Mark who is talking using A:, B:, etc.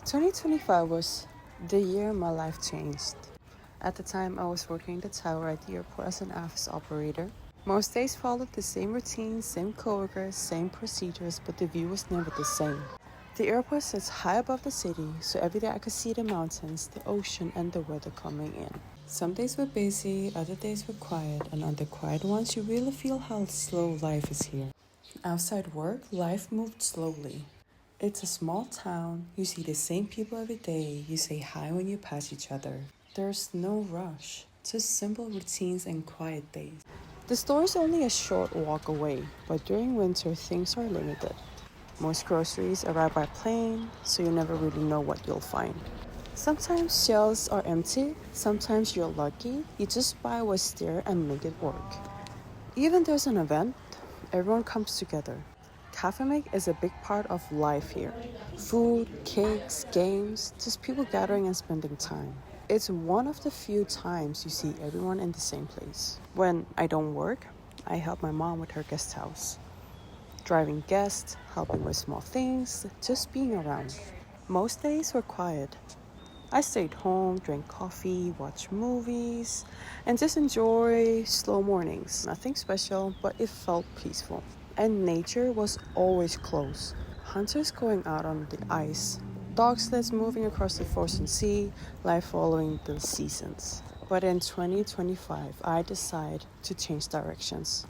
A: 2025 was the year my life changed. At the time, I was working the tower at the airport as an office operator. Most days followed the same routine, same coworkers, same procedures, but the view was never the same. The airport sits high above the city, so every day I could see the mountains, the ocean, and the weather coming in. Some days were busy, other days were quiet, and on the quiet ones, you really feel how slow life is here. Outside work, life moved slowly. It's a small town, you see the same people every day, you say hi when you pass each other. There's no rush, just simple routines and quiet days. The store is only a short walk away, but during winter things are limited. Most groceries arrive by plane, so you never really know what you'll find. Sometimes shelves are empty, sometimes you're lucky, you just buy what's there and make it work. Even there's an event, everyone comes together. Cafe make is a big part of life here. Food, cakes, games, just people gathering and spending time. It's one of the few times you see everyone in the same place. When I don't work, I help my mom with her guest house. Driving guests, helping with small things, just being around. Most days were quiet. I stayed home, drank coffee, watched movies, and just enjoy slow mornings. Nothing special, but it felt peaceful. And nature was always close. Hunters going out on the ice, dog sleds moving across the frozen sea, life following the seasons. But in 2025, I decided to change directions.